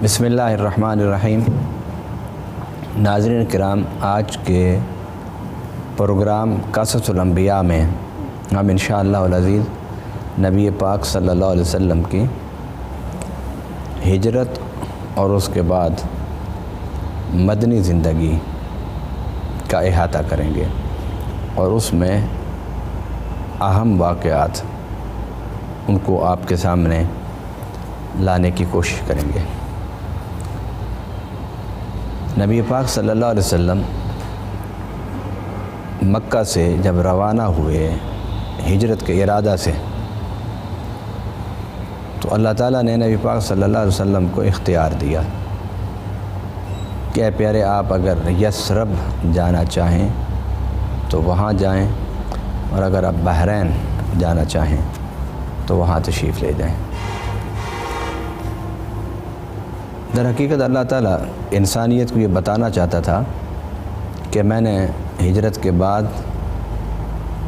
بسم اللہ الرحمن الرحیم۔ ناظرین کرام، آج کے پروگرام قصص الانبیاء میں ہم انشاءاللہ العزیز نبی پاک صلی اللہ علیہ وسلم کی ہجرت اور اس کے بعد مدنی زندگی کا احاطہ کریں گے اور اس میں اہم واقعات ان کو آپ کے سامنے لانے کی کوشش کریں گے۔ نبی پاک صلی اللہ علیہ وسلم مکہ سے جب روانہ ہوئے ہجرت کے ارادہ سے، تو اللہ تعالیٰ نے نبی پاک صلی اللہ علیہ وسلم کو اختیار دیا کہ اے پیارے، آپ اگر یثرب جانا چاہیں تو وہاں جائیں، اور اگر آپ بحرین جانا چاہیں تو وہاں تشریف لے جائیں۔ در حقیقت اللہ تعالیٰ انسانیت کو یہ بتانا چاہتا تھا کہ میں نے ہجرت کے بعد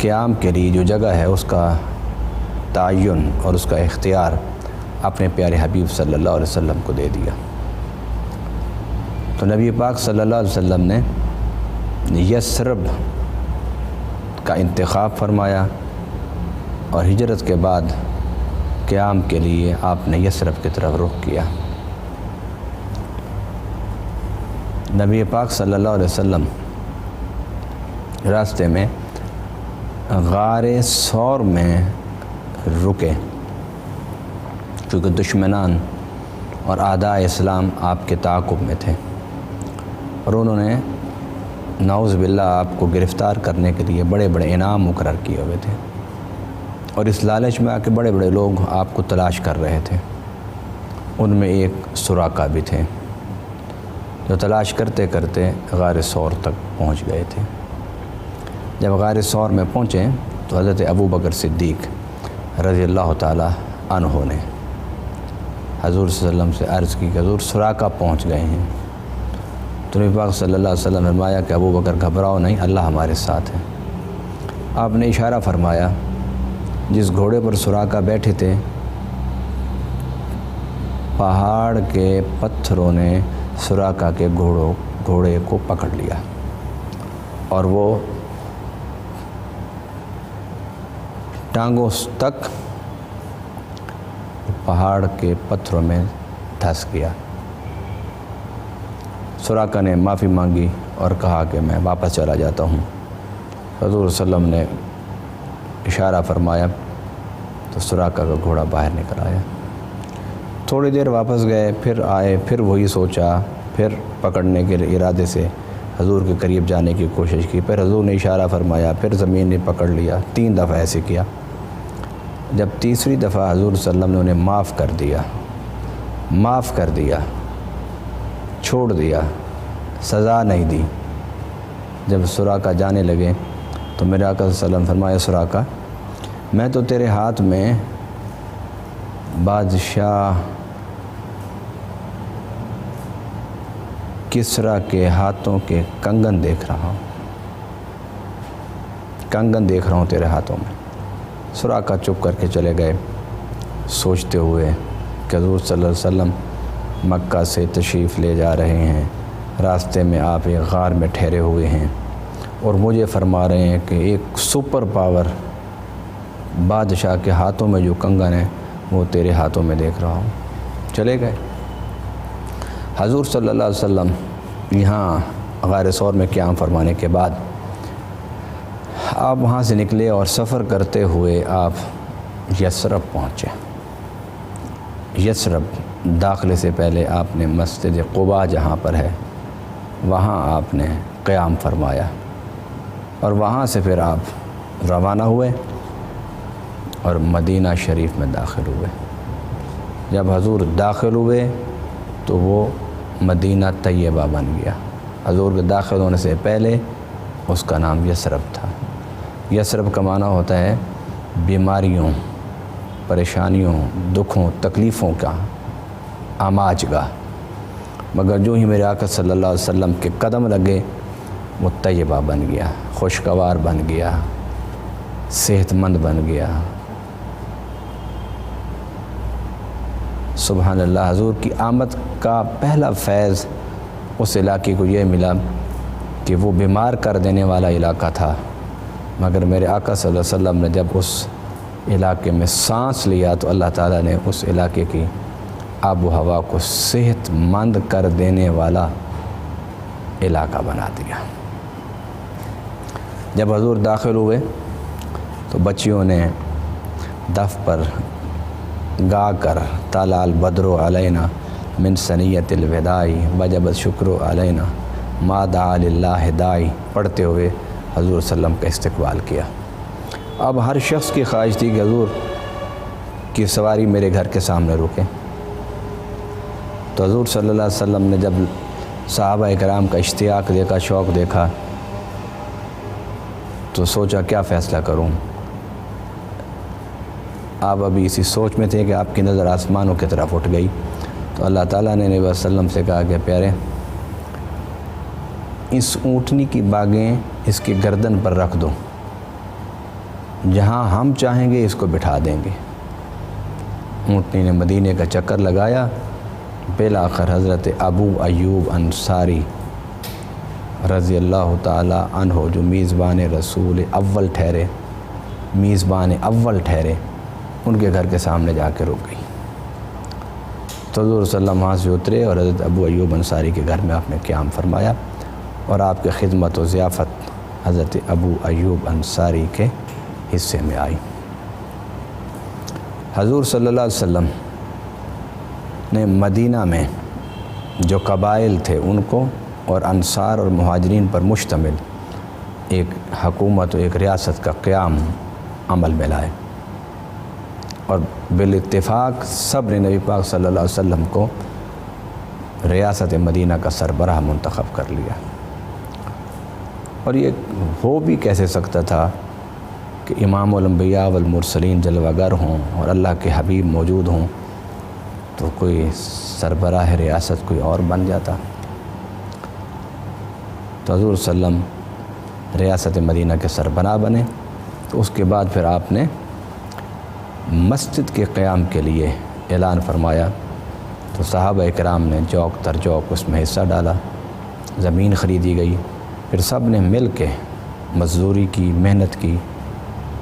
قیام کے لیے جو جگہ ہے اس کا تعین اور اس کا اختیار اپنے پیارے حبیب صلی اللہ علیہ وسلم کو دے دیا۔ تو نبی پاک صلی اللہ علیہ وسلم نے یثرب کا انتخاب فرمایا اور ہجرت کے بعد قیام کے لیے آپ نے یثرب کی طرف رخ کیا۔ نبی پاک صلی اللہ علیہ وسلم راستے میں غار ثور میں رکے، چونکہ دشمنان اور اعداء اسلام آپ کے تعاقب میں تھے اور انہوں نے نعوذ باللہ آپ کو گرفتار کرنے کے لیے بڑے بڑے انعام مقرر کیے ہوئے تھے، اور اس لالچ میں آ کے بڑے بڑے لوگ آپ کو تلاش کر رہے تھے۔ ان میں ایک سراقہ بھی تھے جو تلاش کرتے کرتے غار ثور تک پہنچ گئے تھے۔ جب غار ثور میں پہنچے تو حضرت ابو بکر صدیق رضی اللہ تعالی عنہ نے حضور صلی اللہ علیہ وسلم سے عرض کی کہ حضور سراقہ پہنچ گئے ہیں۔ تو نبی پاک صلی اللہ علیہ وسلم نے فرمایا کہ ابو بکر گھبراؤ نہیں، اللہ ہمارے ساتھ ہے۔ آپ نے اشارہ فرمایا، جس گھوڑے پر سراقہ بیٹھے تھے پہاڑ کے پتھروں نے سراقہ کے گھوڑے کو پکڑ لیا اور وہ ٹانگوں تک پہاڑ کے پتھروں میں دھس گیا۔ سراقہ نے معافی مانگی اور کہا کہ میں واپس چلا جاتا ہوں۔ حضور صلی اللہ علیہ وسلم نے اشارہ فرمایا تو سراقہ کا گھوڑا باہر نکل آیا۔ تھوڑی دیر واپس گئے، پھر آئے، پھر وہی سوچا، پھر پکڑنے کے ارادے سے حضور کے قریب جانے کی کوشش کی، پھر حضور نے اشارہ فرمایا، پھر زمین نے پکڑ لیا۔ 3 دفعہ ایسے کیا۔ جب تیسری دفعہ حضور صلی اللہ علیہ وسلم نے انہیں معاف کر دیا، چھوڑ دیا، سزا نہیں دی۔ جب سراقہ جانے لگے تو میرے آقا صلی اللہ علیہ وسلم فرمایا، سراقہ میں تو تیرے ہاتھ میں بادشاہ کسریٰ کے ہاتھوں کے کنگن دیکھ رہا ہوں تیرے ہاتھوں میں۔ سراقہ چپ کر کے چلے گئے، سوچتے ہوئے کہ حضور صلی اللہ علیہ وسلم مکہ سے تشریف لے جا رہے ہیں، راستے میں آپ ایک غار میں ٹھہرے ہوئے ہیں اور مجھے فرما رہے ہیں کہ ایک سپر پاور بادشاہ کے ہاتھوں میں جو کنگن ہے وہ تیرے ہاتھوں میں دیکھ رہا ہوں۔ چلے گئے۔ حضور صلی اللہ علیہ وسلم یہاں غار ثور میں قیام فرمانے کے بعد آپ وہاں سے نکلے اور سفر کرتے ہوئے آپ یثرب پہنچے۔ یثرب داخلے سے پہلے آپ نے مسجد قباء جہاں پر ہے وہاں آپ نے قیام فرمایا، اور وہاں سے پھر آپ روانہ ہوئے اور مدینہ شریف میں داخل ہوئے۔ جب حضور داخل ہوئے تو وہ مدینہ طیبہ بن گیا۔ حضور کے داخل ہونے سے پہلے اس کا نام یثرب تھا۔ یثرب کا معنی ہوتا ہے بیماریوں، پریشانیوں، دکھوں، تکلیفوں کا آماج گاہ، مگر جو ہی میرے آقا صلی اللہ علیہ وسلم کے قدم لگے وہ طیبہ بن گیا، خوشگوار بن گیا، صحت مند بن گیا، سبحان اللہ، حضور کی آمد کا پہلا فیض اس علاقے کو یہ ملا کہ وہ بیمار کر دینے والا علاقہ تھا، مگر میرے آقا صلی اللہ علیہ وسلم نے جب اس علاقے میں سانس لیا تو اللہ تعالیٰ نے اس علاقے کی آب و ہوا کو صحت مند کر دینے والا علاقہ بنا دیا۔ جب حضور داخل ہوئے تو بچیوں نے دف پر گا کر طلع البدر علینا من ثنیۃ الوداع وجب الشکر علینا ما دعا للہ داعی پڑھتے ہوئے حضور صلی اللہ علیہ وسلم کا استقبال کیا۔ اب ہر شخص کی خواہش تھی کہ حضور کی سواری میرے گھر کے سامنے رکے، تو حضور صلی اللہ علیہ وسلم نے جب صحابہ کرام کا اشتیاق دیکھا، شوق دیکھا، تو سوچا کیا فیصلہ کروں۔ آپ ابھی اسی سوچ میں تھے کہ آپ کی نظر آسمانوں کی طرف اٹھ گئی، تو اللہ تعالیٰ نے نبی صلی اللہ علیہ وسلم سے کہا کہ پیارے، اس اونٹنی کی باگیں اس کی گردن پر رکھ دو، جہاں ہم چاہیں گے اس کو بٹھا دیں گے۔ اونٹنی نے مدینے کا چکر لگایا، بالآخر حضرت ابو ایوب انصاری رضی اللہ تعالی عنہ جو میزبان رسول اول ٹھہرے، میزبان اول ٹھہرے، ان کے گھر کے سامنے جا کے رک گئی۔ تو حضور صلی اللہ علیہ وسلم وہاں سے اترے اور حضرت ابو ایوب انصاری کے گھر میں آپ نے قیام فرمایا، اور آپ کی خدمت و ضیافت حضرت ابو ایوب انصاری کے حصے میں آئی۔ حضور صلی اللہ علیہ وسلم نے مدینہ میں جو قبائل تھے ان کو اور انصار اور مہاجرین پر مشتمل ایک حکومت و ایک ریاست کا قیام عمل میں لائے، اور بالاتفاق سب نے نبی پاک صلی اللہ علیہ وسلم کو ریاست مدینہ کا سربراہ منتخب کر لیا۔ اور یہ ہو بھی کیسے سکتا تھا کہ امام الانبیاء والمرسلین جلوہ گر ہوں اور اللہ کے حبیب موجود ہوں تو کوئی سربراہ ریاست کوئی اور بن جاتا۔ تو حضور صلی اللہ علیہ وسلم ریاست مدینہ کے سربراہ بنے، تو اس کے بعد پھر آپ نے مسجد کے قیام کے لیے اعلان فرمایا، تو صحابہ کرام نے جوق تر جوق اس میں حصہ ڈالا، زمین خریدی گئی، پھر سب نے مل کے مزدوری کی، محنت کی،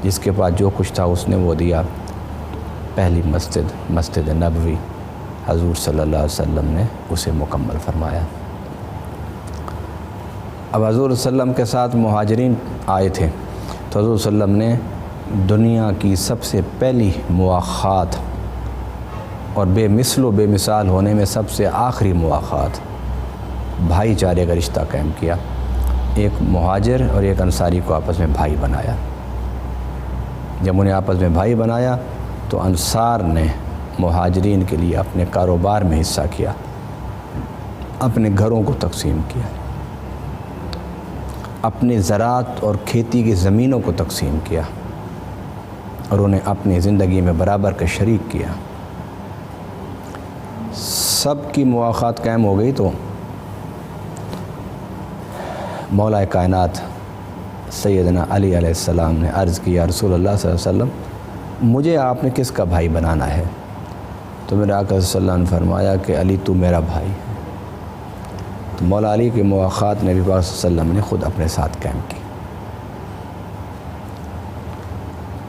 جس کے پاس جو کچھ تھا اس نے وہ دیا۔ پہلی مسجد نبوی حضور صلی اللہ علیہ وسلم نے اسے مکمل فرمایا۔ اب حضور صلی اللہ علیہ وسلم کے ساتھ مہاجرین آئے تھے، تو حضور صلی اللہ علیہ وسلم نے دنیا کی سب سے پہلی مواخات اور بے مثل و بے مثال ہونے میں سب سے آخری مواخات، بھائی چارے کا رشتہ قائم کیا، ایک مہاجر اور ایک انصاری کو آپس میں بھائی بنایا۔ جب انہیں آپس میں بھائی بنایا تو انصار نے مہاجرین کے لیے اپنے کاروبار میں حصہ کیا، اپنے گھروں کو تقسیم کیا، اپنے زراعت اور کھیتی کی زمینوں کو تقسیم کیا، اور انہیں اپنی زندگی میں برابر کا شریک کیا۔ سب کی مواخات قائم ہو گئی تو مولا کائنات سیدنا علی علیہ السلام نے عرض کیا، رسول اللہ صلی اللہ علیہ وسلم مجھے آپ نے کس کا بھائی بنانا ہے؟ تو میرے آقا صلی اللہ علیہ وسلم نے فرمایا کہ علی تو میرا بھائی ہے۔ تو مولا علی کی مواخات نبی پاک صلی اللہ علیہ وسلم نے خود اپنے ساتھ قائم کی۔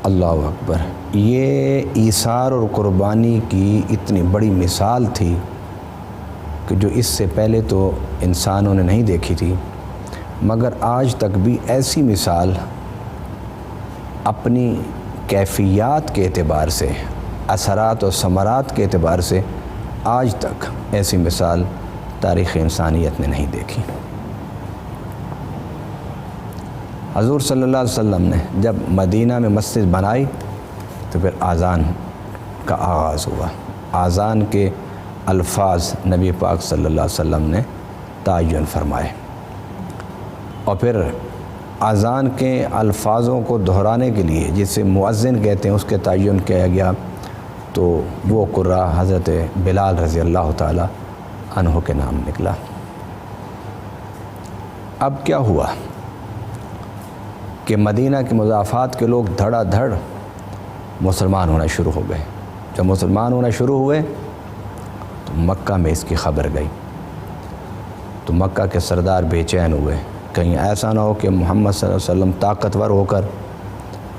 اللہ اکبر! یہ ایثار اور قربانی کی اتنی بڑی مثال تھی کہ جو اس سے پہلے تو انسانوں نے نہیں دیکھی تھی، مگر آج تک بھی ایسی مثال اپنی کیفیات کے اعتبار سے، اثرات و ثمرات کے اعتبار سے آج تک ایسی مثال تاریخ انسانیت نے نہیں دیکھی۔ حضور صلی اللہ علیہ وسلم نے جب مدینہ میں مسجد بنائی تو پھر اذان کا آغاز ہوا۔ اذان کے الفاظ نبی پاک صلی اللہ علیہ وسلم نے تعین فرمائے، اور پھر اذان کے الفاظوں کو دہرانے کے لیے جسے مؤذن کہتے ہیں اس کے تعین کیا گیا، تو وہ قرہ حضرت بلال رضی اللہ تعالی عنہ کے نام نکلا۔ اب کیا ہوا کہ مدینہ کے مضافات کے لوگ دھڑا دھڑ مسلمان ہونا شروع ہو گئے۔ جب مسلمان ہونا شروع ہوئے تو مکہ میں اس کی خبر گئی، تو مکہ کے سردار بے چین ہوئے، کہیں ایسا نہ ہو کہ محمد صلی اللہ علیہ وسلم طاقتور ہو کر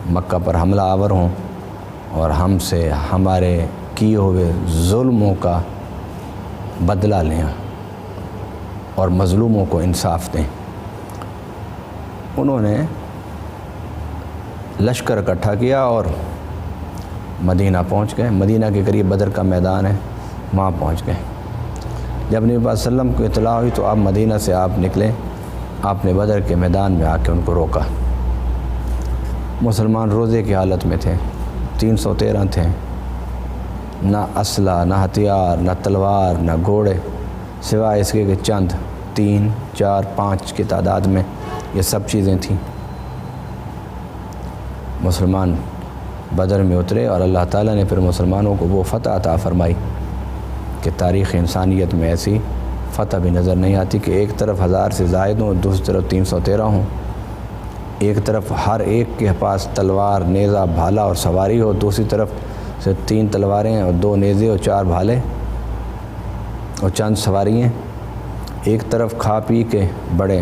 مکہ پر حملہ آور ہوں اور ہم سے ہمارے کیے ہوئے ظلموں کا بدلہ لیں اور مظلوموں کو انصاف دیں۔ انہوں نے لشکر اکٹھا کیا اور مدینہ پہنچ گئے۔ مدینہ کے قریب بدر کا میدان ہے، وہاں پہنچ گئے۔ جب نبی پاک صلی اللہ علیہ وسلم کو اطلاع ہوئی تو آپ مدینہ سے آپ نکلے، آپ نے بدر کے میدان میں آ کے ان کو روکا۔ مسلمان روزے کی حالت میں تھے، 313 تھے، نہ اسلحہ، نہ ہتھیار، نہ تلوار، نہ گھوڑے، سوائے اس کے کہ چند 3، 4، 5 کی تعداد میں یہ سب چیزیں تھیں۔ مسلمان بدر میں اترے اور اللہ تعالیٰ نے پھر مسلمانوں کو وہ فتح عطا فرمائی کہ تاریخ انسانیت میں ایسی فتح بھی نظر نہیں آتی کہ ایک طرف 1000 سے زائد ہوں، دوسری طرف 313 ہوں، ایک طرف ہر ایک کے پاس تلوار، نیزہ، بھالا اور سواری ہو، دوسری طرف سے 3 تلواریں اور 2 نیزے اور 4 بھالے اور چند سواریاں، ایک طرف کھا پی کے بڑے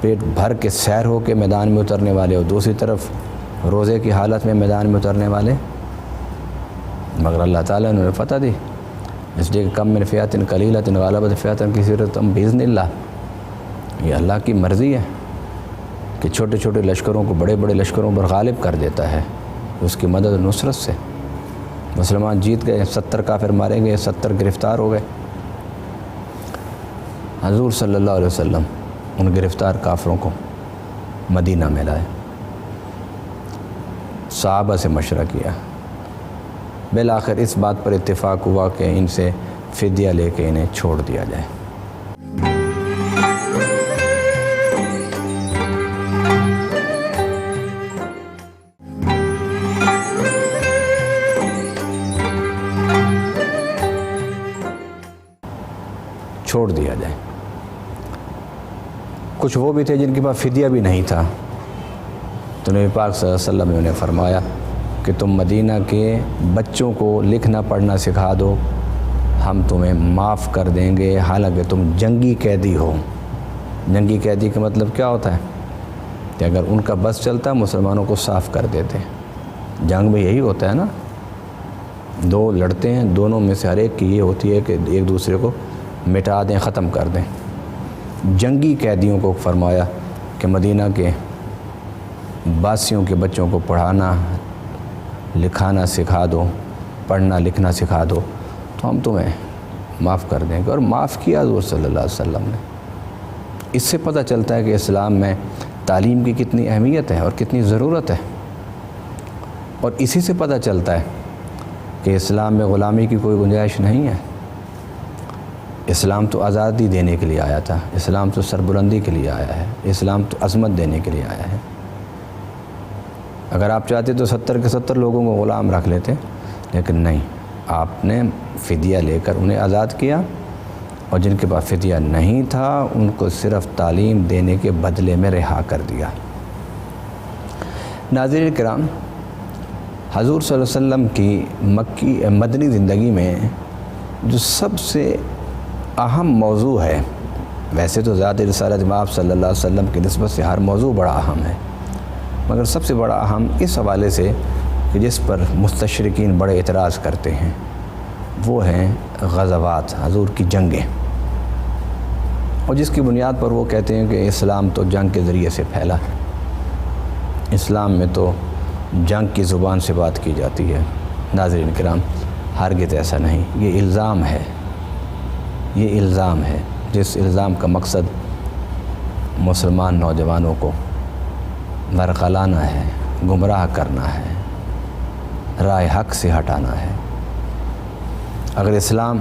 پیٹ بھر کے سیر ہو کے میدان میں اترنے والے اور دوسری طرف روزے کی حالت میں میدان میں اترنے والے، مگر اللہ تعالیٰ نے فتح دی، اس لیے کہ کم من فئۃ قلیلۃ غلبت فئۃ کثیرۃ بإذن اللہ۔ یہ اللہ کی مرضی ہے کہ چھوٹے چھوٹے لشکروں کو بڑے بڑے لشکروں پر غالب کر دیتا ہے اس کی مدد و نصرت سے۔ مسلمان جیت گئے، 70 کافر مارے گئے، 70 گرفتار ہو گئے۔ حضور صلی اللہ علیہ وسلم ان گرفتار کافروں کو مدینہ میں لائے، صحابہ سے مشورہ کیا، بالآخر اس بات پر اتفاق ہوا کہ ان سے فدیہ لے کے انہیں چھوڑ دیا جائے۔ چھوڑ دیا جائے۔ کچھ وہ بھی تھے جن کے پاس فدیہ بھی نہیں تھا، تو نبی پاک صلی اللہ علیہ وسلم نے انہیں فرمایا کہ تم مدینہ کے بچوں کو لکھنا پڑھنا سکھا دو، ہم تمہیں معاف کر دیں گے، حالانکہ تم جنگی قیدی ہو۔ جنگی قیدی کا مطلب کیا ہوتا ہے کہ اگر ان کا بس چلتا مسلمانوں کو صاف کر دیتے۔ جنگ میں یہی ہوتا ہے نا، 2 لڑتے ہیں، دونوں میں سے ہر ایک کی یہ ہوتی ہے کہ ایک دوسرے کو مٹا دیں، ختم کر دیں۔ جنگی قیدیوں کو فرمایا کہ مدینہ کے باسیوں کے بچوں کو پڑھانا لکھانا سکھا دو، پڑھنا لکھنا سکھا دو، تو ہم تمہیں معاف کر دیں گے۔ اور معاف کیا حضور صلی اللہ علیہ وسلم نے۔ اس سے پتہ چلتا ہے کہ اسلام میں تعلیم کی کتنی اہمیت ہے اور کتنی ضرورت ہے، اور اسی سے پتہ چلتا ہے کہ اسلام میں غلامی کی کوئی گنجائش نہیں ہے۔ اسلام تو آزادی دینے کے لیے آیا تھا، اسلام تو سربلندی کے لیے آیا ہے، اسلام تو عظمت دینے کے لیے آیا ہے۔ اگر آپ چاہتے تو 70 کے 70 لوگوں کو غلام رکھ لیتے، لیکن نہیں، آپ نے فدیہ لے کر انہیں آزاد کیا، اور جن کے پاس فدیہ نہیں تھا ان کو صرف تعلیم دینے کے بدلے میں رہا کر دیا۔ ناظرین کرام، حضور صلی اللہ علیہ وسلم کی مدنی زندگی میں جو سب سے اہم موضوع ہے، ویسے تو ذات رسالت میں آپ صلی اللہ علیہ وسلم کی نسبت سے ہر موضوع بڑا اہم ہے، مگر سب سے بڑا اہم اس حوالے سے کہ جس پر مستشرقین بڑے اعتراض کرتے ہیں، وہ ہیں غزوات، حضور کی جنگیں، اور جس کی بنیاد پر وہ کہتے ہیں کہ اسلام تو جنگ کے ذریعے سے پھیلا، اسلام میں تو جنگ کی زبان سے بات کی جاتی ہے۔ ناظرین کرام، ہرگز ایسا نہیں، یہ الزام ہے، یہ الزام ہے، جس الزام کا مقصد مسلمان نوجوانوں کو برقلانا ہے، گمراہ کرنا ہے، رائے حق سے ہٹانا ہے۔ اگر اسلام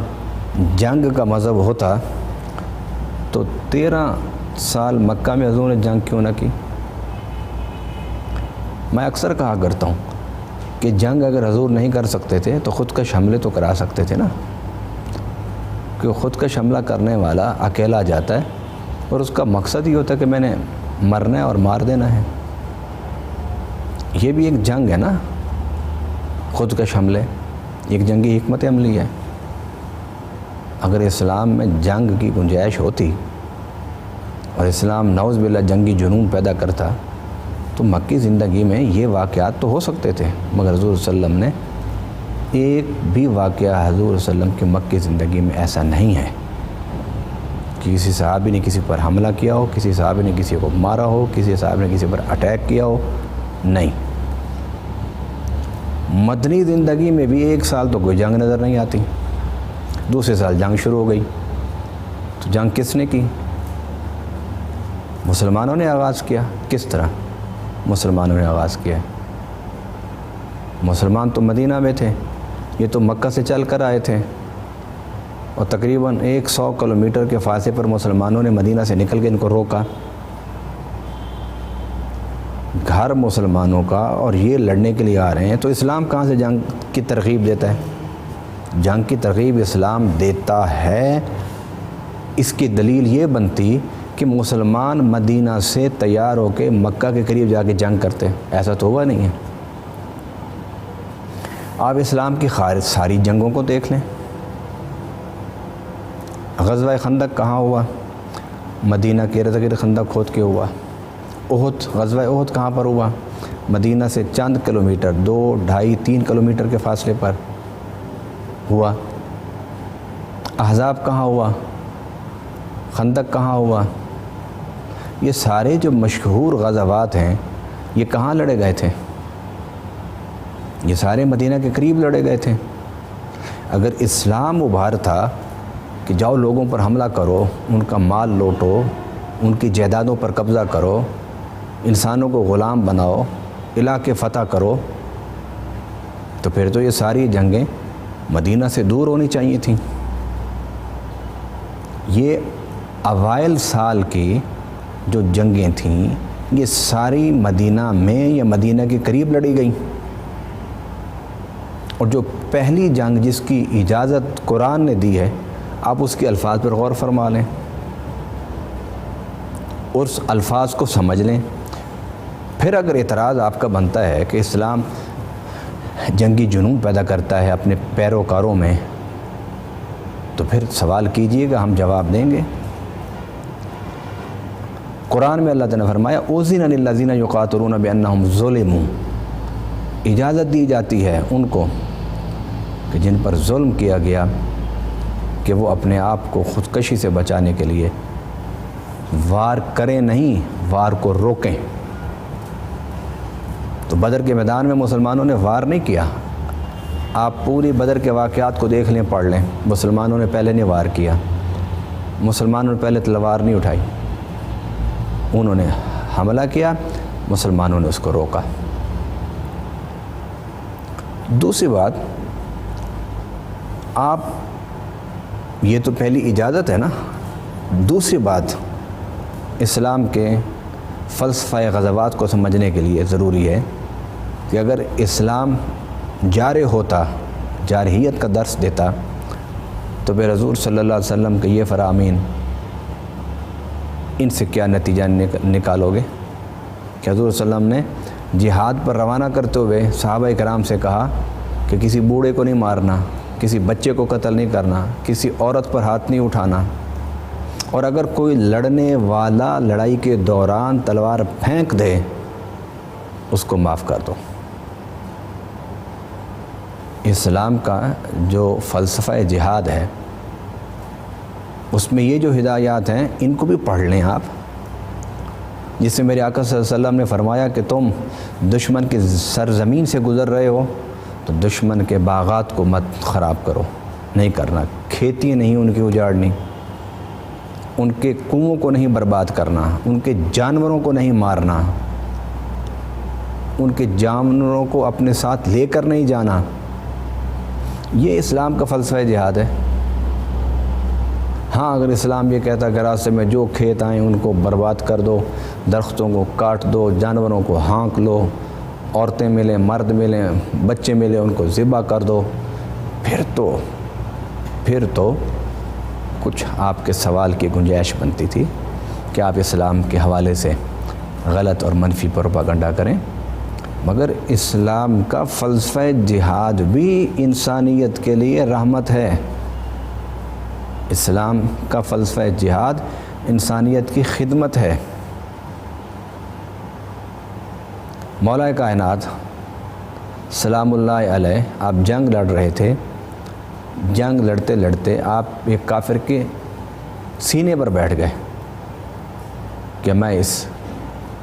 جنگ کا مذہب ہوتا تو 13 سال مکہ میں حضور نے جنگ کیوں نہ کی؟ میں اکثر کہا کرتا ہوں کہ جنگ اگر حضور نہیں کر سکتے تھے تو خودکش حملے تو کرا سکتے تھے نا، کہ خودکش حملہ کرنے والا اکیلا جاتا ہے اور اس کا مقصد یہ ہوتا ہے کہ میں نے مرنا ہے اور مار دینا ہے۔ یہ بھی ایک جنگ ہے نا، خودکش حملے ایک جنگی حکمت عملی ہے۔ اگر اسلام میں جنگ کی گنجائش ہوتی اور اسلام نعوذ باللہ جنگی جنون پیدا کرتا تو مکی زندگی میں یہ واقعات تو ہو سکتے تھے، مگر حضور صلی اللہ علیہ وسلم نے ایک بھی واقعہ حضور صلی اللہ علیہ وسلم کی مکی زندگی میں ایسا نہیں ہے کہ کسی صحابی نے کسی پر حملہ کیا ہو، کسی صحابی نے کسی کو مارا ہو، کسی صحابی نے کسی پر اٹیک کیا ہو، نہیں۔ مدنی زندگی میں بھی 1 سال تو کوئی جنگ نظر نہیں آتی، دوسرے سال جنگ شروع ہو گئی۔ تو جنگ کس نے کی؟ مسلمانوں نے آغاز کیا۔ کس طرح مسلمانوں نے آغاز کیا؟ مسلمان تو مدینہ میں تھے، یہ تو مکہ سے چل کر آئے تھے، اور تقریباً 100 کلومیٹر کے فاصلے پر مسلمانوں نے مدینہ سے نکل کے ان کو روکا۔ گھر مسلمانوں کا اور یہ لڑنے کے لیے آ رہے ہیں، تو اسلام کہاں سے جنگ کی ترغیب دیتا ہے؟ جنگ کی ترغیب اسلام دیتا ہے۔ اس کی دلیل یہ بنتی کہ مسلمان مدینہ سے تیار ہو کے مکہ کے قریب جا کے جنگ کرتے، ایسا تو ہوا نہیں ہے۔ آپ اسلام کی ساری جنگوں کو دیکھ لیں۔ غزوہ خندق کہاں ہوا؟ مدینہ کے ارد گرد خندق کھود کے ہوا۔ احد، غزوہ احد کہاں پر ہوا؟ مدینہ سے چند کلومیٹر، 2، 2.5، 3 کلومیٹر کے فاصلے پر ہوا۔ احزاب کہاں ہوا؟ خندق کہاں ہوا؟ یہ سارے جو مشہور غزوات ہیں یہ کہاں لڑے گئے تھے؟ یہ سارے مدینہ کے قریب لڑے گئے تھے۔ اگر اسلام ابھارتا کہ جاؤ لوگوں پر حملہ کرو، ان کا مال لوٹو، ان کی جائیدادوں پر قبضہ کرو، انسانوں کو غلام بناؤ، علاقے فتح کرو، تو پھر تو یہ ساری جنگیں مدینہ سے دور ہونی چاہیے تھیں۔ یہ اوائل سال کی جو جنگیں تھیں یہ ساری مدینہ میں یا مدینہ کے قریب لڑی گئیں، اور جو پہلی جنگ جس کی اجازت قرآن نے دی ہے، آپ اس کے الفاظ پر غور فرما لیں، اس الفاظ کو سمجھ لیں۔ پھر اگر اعتراض آپ کا بنتا ہے کہ اسلام جنگی جنون پیدا کرتا ہے اپنے پیروکاروں میں، تو پھر سوال کیجئے گا، ہم جواب دیں گے۔ قرآن میں اللہ تعالیٰ نے فرمایا اُذِنَ لِلَّذِينَ يُقَاتِلُونَ بِأَنَّهُمْ ظُلِمُوا، اجازت دی جاتی ہے ان کو کہ جن پر ظلم کیا گیا کہ وہ اپنے آپ کو خودکشی سے بچانے کے لیے وار کریں نہیں، وار کو روکیں۔ تو بدر کے میدان میں مسلمانوں نے وار نہیں کیا۔ آپ پوری بدر کے واقعات کو دیکھ لیں، پڑھ لیں، مسلمانوں نے پہلے نہیں وار کیا، مسلمانوں نے پہلے تلوار نہیں اٹھائی، انہوں نے حملہ کیا، مسلمانوں نے اس کو روکا۔ دوسری بات، آپ یہ تو پہلی اجازت ہے نا، دوسری بات اسلام کے فلسفہ غزوات کو سمجھنے کے لیے ضروری ہے کہ اگر اسلام جارح ہوتا، جارحیت کا درس دیتا، تو پھر حضور صلی اللہ علیہ وسلم کے یہ فرامین، ان سے کیا نتیجہ نکالو گے کہ حضور صلی اللہ علیہ وسلم نے جہاد پر روانہ کرتے ہوئے صحابہ کرام سے کہا کہ کسی بوڑھے کو نہیں مارنا، کسی بچے کو قتل نہیں کرنا، کسی عورت پر ہاتھ نہیں اٹھانا، اور اگر کوئی لڑنے والا لڑائی کے دوران تلوار پھینک دے اس کو معاف کر دو۔ اسلام کا جو فلسفہ جہاد ہے اس میں یہ جو ہدایات ہیں ان کو بھی پڑھ لیں آپ، جس سے میرے آقا صلی اللہ علیہ وسلم نے فرمایا کہ تم دشمن کی سرزمین سے گزر رہے ہو تو دشمن کے باغات کو مت خراب کرو، نہیں کرنا، کھیتی نہیں ان کی اجاڑنی، ان کے کنووں کو نہیں برباد کرنا، ان کے جانوروں کو نہیں مارنا، ان کے جانوروں کو اپنے ساتھ لے کر نہیں جانا۔ یہ اسلام کا فلسفہ جہاد ہے۔ ہاں اگر اسلام یہ کہتا کہ راستے میں جو کھیت آئیں ان کو برباد کر دو، درختوں کو کاٹ دو، جانوروں کو ہانک لو، عورتیں ملیں، مرد ملیں، بچے ملیں، ان کو ذبح کر دو، پھر تو کچھ آپ کے سوال کی گنجائش بنتی تھی کہ آپ اسلام کے حوالے سے غلط اور منفی پروپیگنڈا کریں، مگر اسلام کا فلسفہ جہاد بھی انسانیت کے لیے رحمت ہے۔ اسلام کا فلسفہ جہاد انسانیت کی خدمت ہے۔ مولا کائنات سلام اللہ علیہ آپ جنگ لڑ رہے تھے، جنگ لڑتے لڑتے آپ ایک کافر کے سینے پر بیٹھ گئے کہ میں اس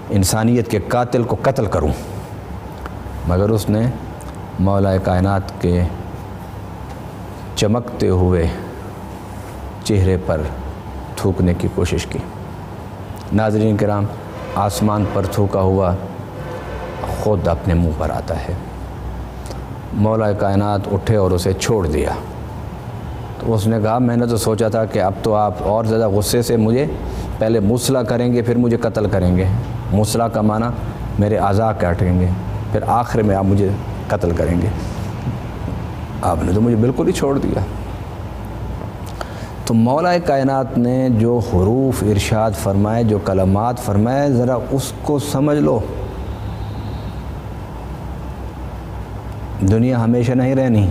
انسانیت کے قاتل کو قتل کروں، مگر اس نے مولا کائنات کے چمکتے ہوئے چہرے پر تھوکنے کی کوشش کی۔ ناظرین کرام، آسمان پر تھوکا ہوا خود اپنے منہ پر آتا ہے۔ مولا کائنات اٹھے اور اسے چھوڑ دیا، تو اس نے کہا میں نے تو سوچا تھا کہ اب تو آپ اور زیادہ غصے سے مجھے پہلے مصلح کریں گے، پھر مجھے قتل کریں گے۔ مصلح کا معنی میرے اعضاء کاٹیں گے، پھر آخر میں آپ مجھے قتل کریں گے۔ آپ نے تو مجھے بالکل ہی چھوڑ دیا۔ تو مولا کائنات نے جو حروف ارشاد فرمائے، جو کلمات فرمائے، ذرا اس کو سمجھ لو۔ دنیا ہمیشہ نہیں رہنی،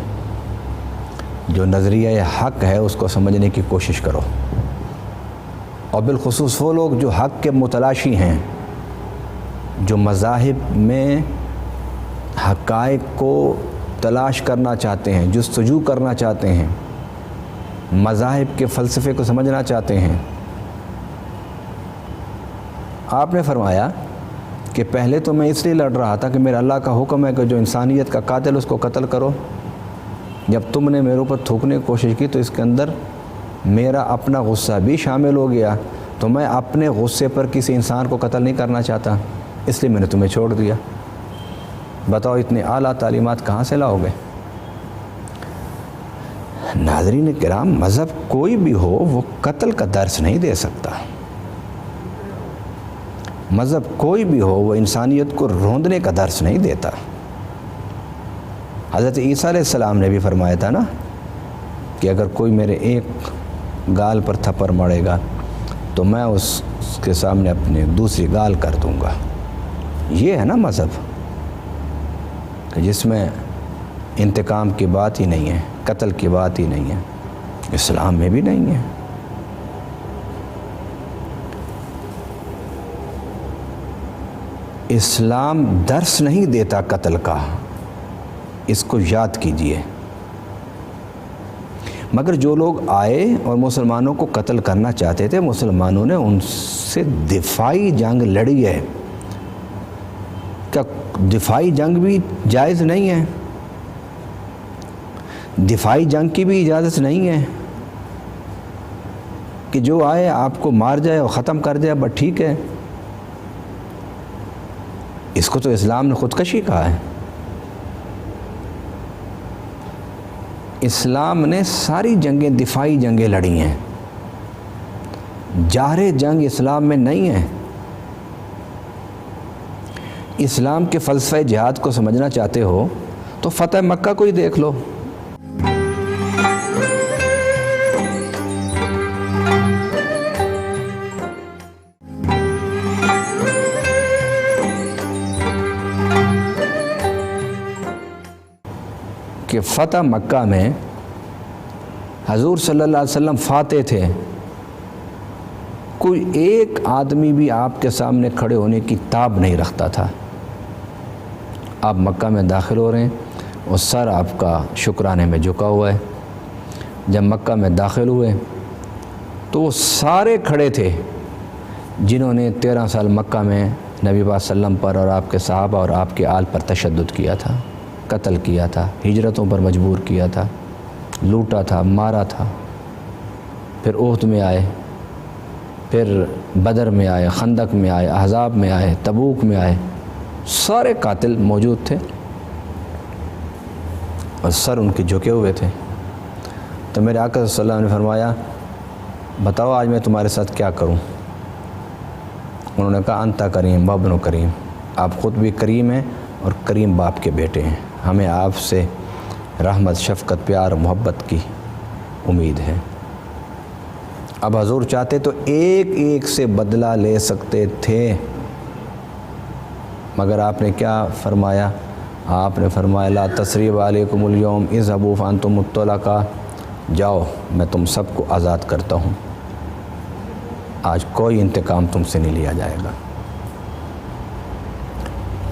جو نظریہ حق ہے اس کو سمجھنے کی کوشش کرو، اور بالخصوص وہ لوگ جو حق کے متلاشی ہیں، جو مذاہب میں حقائق کو تلاش کرنا چاہتے ہیں، جستجو کرنا چاہتے ہیں، مذاہب کے فلسفے کو سمجھنا چاہتے ہیں۔ آپ نے فرمایا کہ پہلے تو میں اس لیے لڑ رہا تھا کہ میرا اللہ کا حکم ہے کہ جو انسانیت کا قاتل اس کو قتل کرو۔ جب تم نے میرے اوپر تھوکنے کی کوشش کی تو اس کے اندر میرا اپنا غصہ بھی شامل ہو گیا، تو میں اپنے غصے پر کسی انسان کو قتل نہیں کرنا چاہتا، اس لیے میں نے تمہیں چھوڑ دیا۔ بتاؤ اتنی اعلیٰ تعلیمات کہاں سے لاؤ گے؟ ناظرین کرام، مذہب کوئی بھی ہو وہ قتل کا درس نہیں دے سکتا۔ مذہب کوئی بھی ہو وہ انسانیت کو روندنے کا درس نہیں دیتا۔ حضرت عیسیٰ علیہ السلام نے بھی فرمایا تھا نا کہ اگر کوئی میرے ایک گال پر تھپڑ مارے گا تو میں اس کے سامنے اپنی دوسری گال کر دوں گا۔ یہ ہے نا مذہب، کہ جس میں انتقام کی بات ہی نہیں ہے، قتل کی بات ہی نہیں ہے، اسلام میں بھی نہیں ہے۔ اسلام درس نہیں دیتا قتل کا، اس کو یاد کیجئے۔ مگر جو لوگ آئے اور مسلمانوں کو قتل کرنا چاہتے تھے، مسلمانوں نے ان سے دفاعی جنگ لڑی ہے۔ کیا دفاعی جنگ بھی جائز نہیں ہے؟ دفاعی جنگ کی بھی اجازت نہیں ہے کہ جو آئے آپ کو مار جائے اور ختم کر جائے، بس ٹھیک ہے۔ اس کو تو اسلام نے خودکشی کہا ہے۔ اسلام نے ساری جنگیں دفاعی جنگیں لڑی ہیں، جاہر جنگ اسلام میں نہیں ہے۔ اسلام کے فلسفہ جہاد کو سمجھنا چاہتے ہو تو فتح مکہ کو ہی دیکھ لو۔ کہ فتح مکہ میں حضور صلی اللہ علیہ وسلم فاتح تھے، کوئی ایک آدمی بھی آپ کے سامنے کھڑے ہونے کی تاب نہیں رکھتا تھا۔ آپ مکہ میں داخل ہو رہے ہیں اور سر آپ کا شکرانے میں جھکا ہوا ہے۔ جب مکہ میں داخل ہوئے تو وہ سارے کھڑے تھے جنہوں نے 13 سال مکہ میں نبی پاک صلی اللہ علیہ وسلم پر اور آپ کے صحابہ اور آپ کے آل پر تشدد کیا تھا، قتل کیا تھا، ہجرتوں پر مجبور کیا تھا، لوٹا تھا، مارا تھا۔ پھر احد میں آئے، پھر بدر میں آئے، خندق میں آئے، احزاب میں آئے، تبوک میں آئے، سارے قاتل موجود تھے اور سر ان کے جھکے ہوئے تھے۔ تو میرے آقا صلی اللہ علیہ وسلم نے فرمایا بتاؤ آج میں تمہارے ساتھ کیا کروں؟ انہوں نے کہا انتا کریم وابن کریم، آپ خود بھی کریم ہیں اور کریم باپ کے بیٹے ہیں، ہمیں آپ سے رحمت، شفقت، پیار، محبت کی امید ہے۔ اب حضور چاہتے تو ایک ایک سے بدلہ لے سکتے تھے، مگر آپ نے کیا فرمایا؟ آپ نے فرمایا لا تثریب علیکم اليوم اذهبوا فانتم الطلقاء، جاؤ میں تم سب کو آزاد کرتا ہوں، آج کوئی انتقام تم سے نہیں لیا جائے گا۔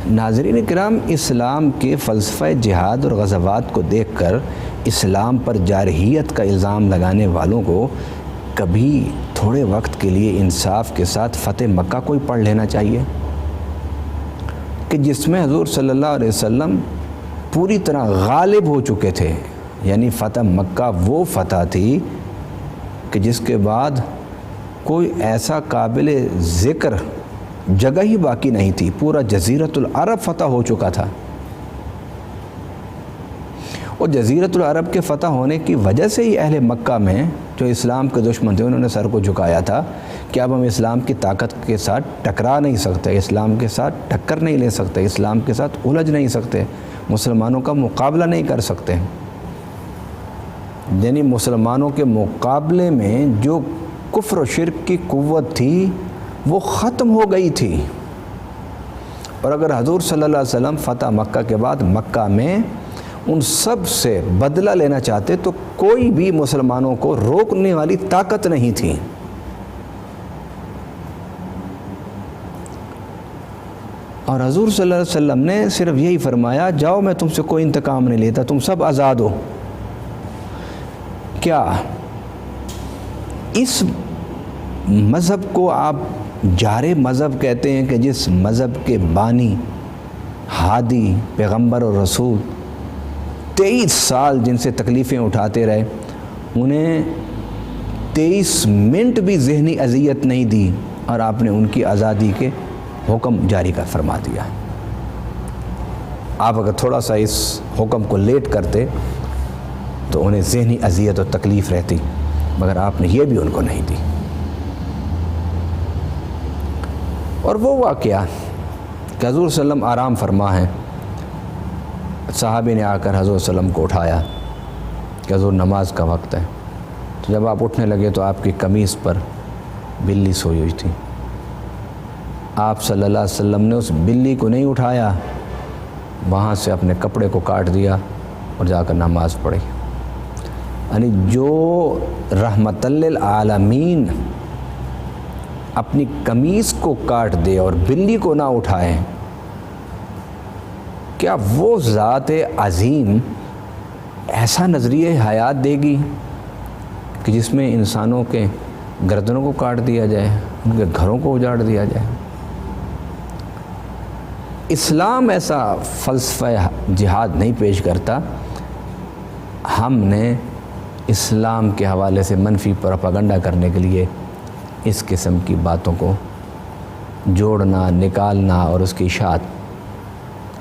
ناظرین کرام، اسلام کے فلسفہ جہاد اور غزوات کو دیکھ کر اسلام پر جارحیت کا الزام لگانے والوں کو کبھی تھوڑے وقت کے لیے انصاف کے ساتھ فتح مکہ کو ہی پڑھ لینا چاہیے، کہ جس میں حضور صلی اللہ علیہ وسلم پوری طرح غالب ہو چکے تھے۔ یعنی فتح مکہ وہ فتح تھی کہ جس کے بعد کوئی ایسا قابل ذکر جگہ ہی باقی نہیں تھی، پورا جزیرۃ العرب فتح ہو چکا تھا۔ اور جزیرۃ العرب کے فتح ہونے کی وجہ سے ہی اہل مکہ میں جو اسلام کے دشمن تھے انہوں نے سر کو جھکایا تھا کہ اب ہم اسلام کی طاقت کے ساتھ ٹکرا نہیں سکتے، اسلام کے ساتھ ٹکر نہیں لے سکتے، اسلام کے ساتھ الجھ نہیں سکتے، مسلمانوں کا مقابلہ نہیں کر سکتے۔ یعنی مسلمانوں کے مقابلے میں جو کفر و شرک کی قوت تھی وہ ختم ہو گئی تھی۔ اور اگر حضور صلی اللہ علیہ وسلم فتح مکہ کے بعد مکہ میں ان سب سے بدلہ لینا چاہتے تو کوئی بھی مسلمانوں کو روکنے والی طاقت نہیں تھی۔ اور حضور صلی اللہ علیہ وسلم نے صرف یہی فرمایا، جاؤ میں تم سے کوئی انتقام نہیں لیتا، تم سب آزاد ہو۔ کیا اس مذہب کو آپ جارے مذہب کہتے ہیں کہ جس مذہب کے بانی، ہادی، پیغمبر اور رسول 23 سال جن سے تکلیفیں اٹھاتے رہے، انہیں 23 منٹ بھی ذہنی اذیت نہیں دی اور آپ نے ان کی آزادی کے حکم جاری کا فرما دیا۔ آپ اگر تھوڑا سا اس حکم کو لیٹ کرتے تو انہیں ذہنی اذیت اور تکلیف رہتی، مگر آپ نے یہ بھی ان کو نہیں دی۔ اور وہ واقعہ کہ حضور صلی اللہ علیہ وسلم آرام فرما ہیں، صحابی نے آ کر حضور صلی اللہ علیہ وسلم کو اٹھایا کہ حضور نماز کا وقت ہے، تو جب آپ اٹھنے لگے تو آپ کی قمیص پر بلی سوئی ہوئی تھی۔ آپ صلی اللہ علیہ وسلم نے اس بلی کو نہیں اٹھایا، وہاں سے اپنے کپڑے کو کاٹ دیا اور جا کر نماز پڑھی۔ یعنی جو رحمت للعالمین اپنی قمیص کو کاٹ دے اور بلی کو نہ اٹھائے، کیا وہ ذات عظیم ایسا نظریہ حیات دے گی کہ جس میں انسانوں کے گردنوں کو کاٹ دیا جائے، ان کے گھروں کو اجاڑ دیا جائے؟ اسلام ایسا فلسفہ جہاد نہیں پیش کرتا۔ ہم نے اسلام کے حوالے سے منفی پروپیگنڈا کرنے کے لیے اس قسم کی باتوں کو جوڑنا، نکالنا اور اس کی اشاعت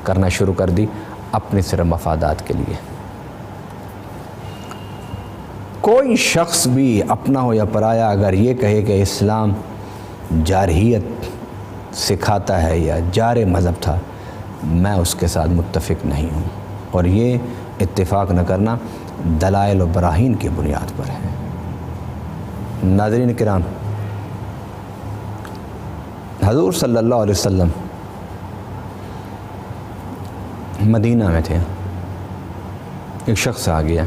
کرنا شروع کر دی اپنے صرف مفادات کے لیے۔ کوئی شخص بھی اپنا ہو یا پرایا اگر یہ کہے کہ اسلام جارحیت سکھاتا ہے یا جار مذہب تھا، میں اس کے ساتھ متفق نہیں ہوں، اور یہ اتفاق نہ کرنا دلائل و براہین کی بنیاد پر ہے۔ ناظرین کرام، حضور صلی اللہ علیہ وسلم مدینہ میں تھے، ایک شخص آ گیا،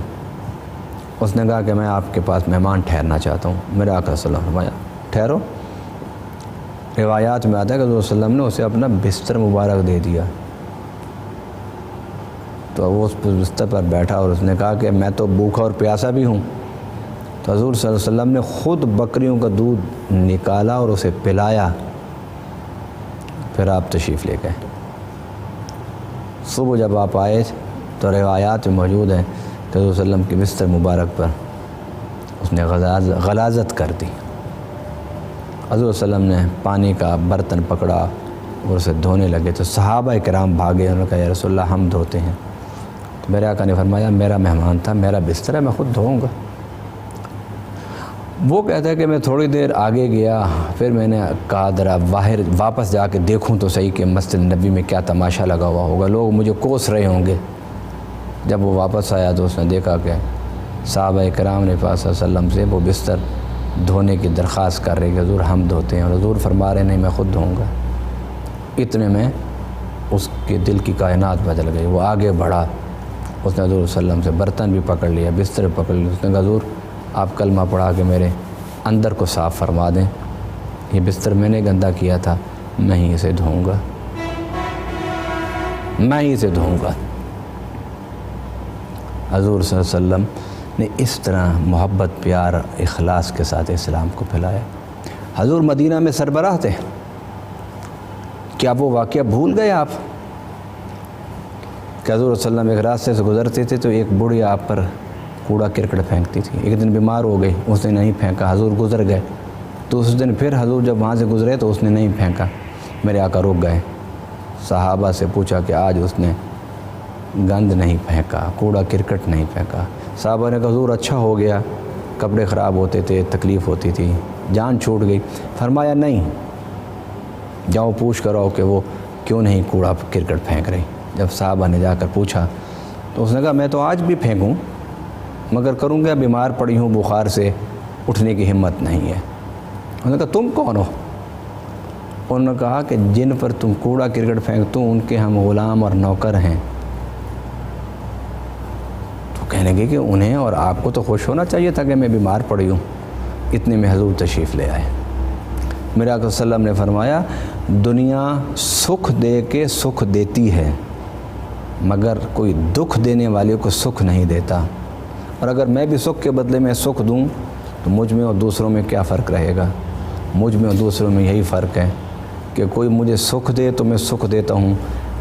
اس نے کہا کہ میں آپ کے پاس مہمان ٹھہرنا چاہتا ہوں۔ میرے آقا صلی اللہ علیہ وسلم فرمایا ٹھہرو۔ روایات میں آتا ہے کہ حضور صلی اللہ علیہ وسلم نے اسے اپنا بستر مبارک دے دیا، تو وہ اس بستر پر بیٹھا اور اس نے کہا کہ میں تو بھوکا اور پیاسا بھی ہوں۔ تو حضور صلی اللہ علیہ وسلم نے خود بکریوں کا دودھ نکالا اور اسے پلایا، پھر آپ تشریف لے گئے۔ صبح جب آپ آئے تو روایات میں موجود ہے کہ حضور صلی اللہ علیہ وسلم کے بستر مبارک پر اس نے غلاظت کر دی۔ حضور صلی اللہ علیہ وسلم نے پانی کا برتن پکڑا اور اسے دھونے لگے تو صحابہ کرام بھاگے، انہوں نے کہا یا رسول اللہ ہم دھوتے ہیں۔ تو میرے آقا نے فرمایا میرا مہمان تھا، میرا بستر ہے، میں خود دھوؤں گا۔ وہ کہتا ہے کہ میں تھوڑی دیر آگے گیا، پھر میں نے کہا ذرا باہر واپس جا کے دیکھوں تو صحیح کہ مسجد نبی میں کیا تماشا لگا ہوا ہوگا، لوگ مجھے کوس رہے ہوں گے۔ جب وہ واپس آیا تو اس نے دیکھا کہ صحابہ کرام نے پاک صلی اللہ علیہ وسلم سے وہ بستر دھونے کی درخواست کر رہے کہ حضور ہم دھوتے ہیں، اور حضور فرما رہے نہیں میں خود دھوؤں گا۔ اتنے میں اس کے دل کی کائنات بدل گئی، وہ آگے بڑھا اس نے حضور صلی اللہ علیہ وسلم سے برتن بھی پکڑ لیا، بستر بھی پکڑ لیا۔ اس نے کہا حضور آپ کلمہ پڑھا کے میرے اندر کو صاف فرما دیں، یہ بستر میں نے گندا کیا تھا، میں ہی اسے دھوؤں گا، میں ہی اسے دھوؤں گا۔ حضور صلی اللہ علیہ وسلم نے اس طرح محبت، پیار، اخلاص کے ساتھ اسلام کو پھیلایا۔ حضور مدینہ میں سربراہ تھے، کیا وہ واقعہ بھول گئے آپ کہ حضور صلی اللہ علیہ وسلم ایک راستے سے گزرتے تھے تو ایک بوڑھی آپ پر کوڑا کرکٹ پھینکتی تھی، ایک دن بیمار ہو گئی، اس نے نہیں پھینکا، حضور گزر گئے تو اس دن پھر حضور جب وہاں سے گزرے تو اس نے نہیں پھینکا، میرے آقا رک گئے، صحابہ سے پوچھا کہ آج اس نے گند نہیں پھینکا، کوڑا کرکٹ نہیں پھینکا۔ صحابہ نے کہا حضور اچھا ہو گیا، کپڑے خراب ہوتے تھے، تکلیف ہوتی تھی، جان چھوٹ گئی۔ فرمایا نہیں، جاؤ پوچھ کر آؤ کہ وہ کیوں نہیں کوڑا کرکٹ پھینک رہی۔ جب صحابہ نے جا کر پوچھا تو اس نے کہا میں تو آج بھی پھینکوں مگر کروں گا، بیمار پڑی ہوں، بخار سے اٹھنے کی ہمت نہیں ہے۔ انہوں نے کہا تم کون ہو؟ انہوں نے کہا کہ جن پر تم کوڑا کرکٹ پھینکتے ہو ان کے ہم غلام اور نوکر ہیں۔ تو کہنے لگے کہ انہیں اور آپ کو تو خوش ہونا چاہیے تھا کہ میں بیمار پڑی ہوں۔ اتنے میں حضور تشریف لے آئے۔ میرے آقا صلی اللہ علیہ وسلم نے فرمایا دنیا سکھ دے کے سکھ دیتی ہے مگر کوئی دکھ دینے والے کو سکھ نہیں دیتا، اور اگر میں بھی سکھ کے بدلے میں سکھ دوں تو مجھ میں اور دوسروں میں کیا فرق رہے گا؟ مجھ میں اور دوسروں میں یہی فرق ہے کہ کوئی مجھے سکھ دے تو میں سکھ دیتا ہوں،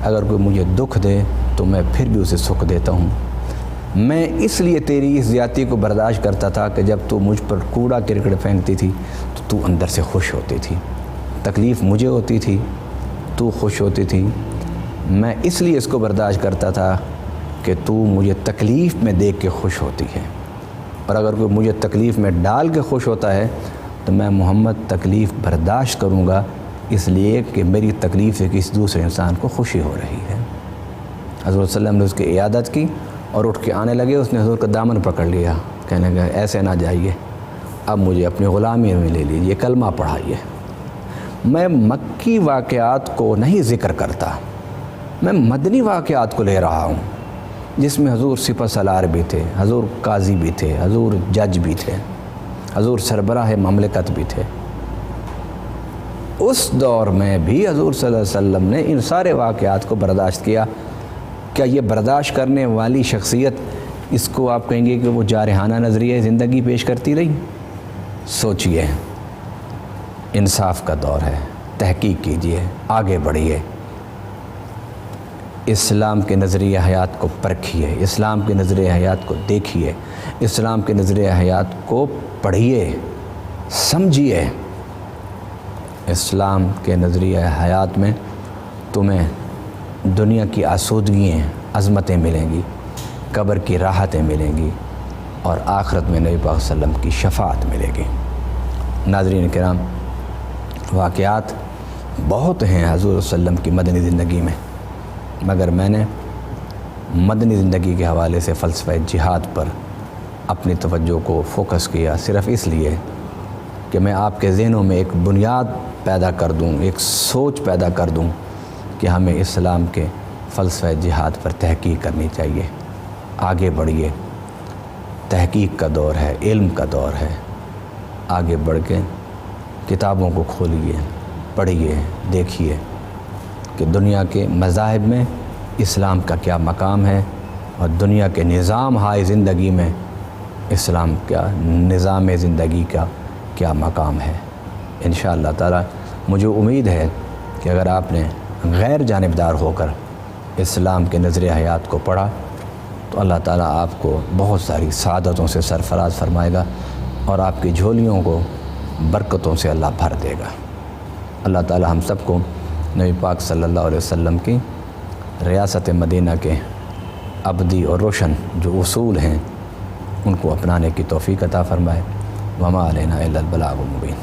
اگر کوئی مجھے دکھ دے تو میں پھر بھی اسے سکھ دیتا ہوں۔ میں اس لیے تیری اس زیادتی کو برداشت کرتا تھا کہ جب تو مجھ پر کوڑا کرکٹ پھینکتی تھی تو اندر سے خوش ہوتی تھی، تکلیف مجھے ہوتی تھی، تو خوش ہوتی تھی۔ میں اس لیے اس کو برداشت کرتا تھا کہ تو مجھے تکلیف میں دیکھ کے خوش ہوتی ہے، اور اگر کوئی مجھے تکلیف میں ڈال کے خوش ہوتا ہے تو میں محمد تکلیف برداشت کروں گا، اس لیے کہ میری تکلیف سے کسی دوسرے انسان کو خوشی ہو رہی ہے۔ حضرت صلی اللہ علیہ وسلم نے اس کی عیادت کی اور اٹھ کے آنے لگے، اس نے حضور کا دامن پکڑ لیا، کہنے لگا ایسے نہ جائیے، اب مجھے اپنی غلامی میں لے لیجیے، کلمہ پڑھائیے۔ میں مکی واقعات کو نہیں ذکر کرتا، میں مدنی واقعات کو لے رہا ہوں جس میں حضور سپہ سالار بھی تھے، حضور قاضی بھی تھے، حضور جج بھی تھے، حضور سربراہ مملکت بھی تھے۔ اس دور میں بھی حضور صلی اللہ علیہ وسلم نے ان سارے واقعات کو برداشت کیا۔ کیا یہ برداشت کرنے والی شخصیت اس کو آپ کہیں گے کہ وہ جارحانہ نظریہ زندگی پیش کرتی رہی؟ سوچئے، انصاف کا دور ہے، تحقیق کیجئے، آگے بڑھیے، اسلام کے نظریہ حیات کو پرکھیے، اسلام کے نظریہ حیات کو دیکھیے، اسلام کے نظریہ حیات کو پڑھیے، سمجھیے۔ اسلام کے نظریہ حیات میں تمہیں دنیا کی آسودگیاں، عظمتیں ملیں گی، قبر کی راحتیں ملیں گی، اور آخرت میں نبی پاک صلی اللہ علیہ وسلم کی شفاعت ملے گی۔ ناظرین کرام، واقعات بہت ہیں حضور صلی اللہ علیہ وسلم کی مدنی زندگی میں، مگر میں نے مدنی زندگی کے حوالے سے فلسفہ جہاد پر اپنی توجہ کو فوکس کیا، صرف اس لیے کہ میں آپ کے ذہنوں میں ایک بنیاد پیدا کر دوں، ایک سوچ پیدا کر دوں کہ ہمیں اسلام کے فلسفہ جہاد پر تحقیق کرنی چاہیے۔ آگے بڑھیے، تحقیق کا دور ہے، علم کا دور ہے، آگے بڑھ کے کتابوں کو کھولیے، پڑھیے، دیکھیے کہ دنیا کے مذاہب میں اسلام کا کیا مقام ہے، اور دنیا کے نظام ہائے زندگی میں اسلام کا نظام زندگی کا کیا مقام ہے۔ انشاءاللہ تعالی مجھے امید ہے کہ اگر آپ نے غیر جانبدار ہو کر اسلام کے نظریہ حیات کو پڑھا تو اللہ تعالیٰ آپ کو بہت ساری سعادتوں سے سرفراز فرمائے گا، اور آپ کی جھولیوں کو برکتوں سے اللہ بھر دے گا۔ اللہ تعالیٰ ہم سب کو نبی پاک صلی اللہ علیہ وسلم کی ریاست مدینہ کے ابدی اور روشن جو اصول ہیں ان کو اپنانے کی توفیق عطا فرمائے۔ وما علینا الا البلاغ المبین۔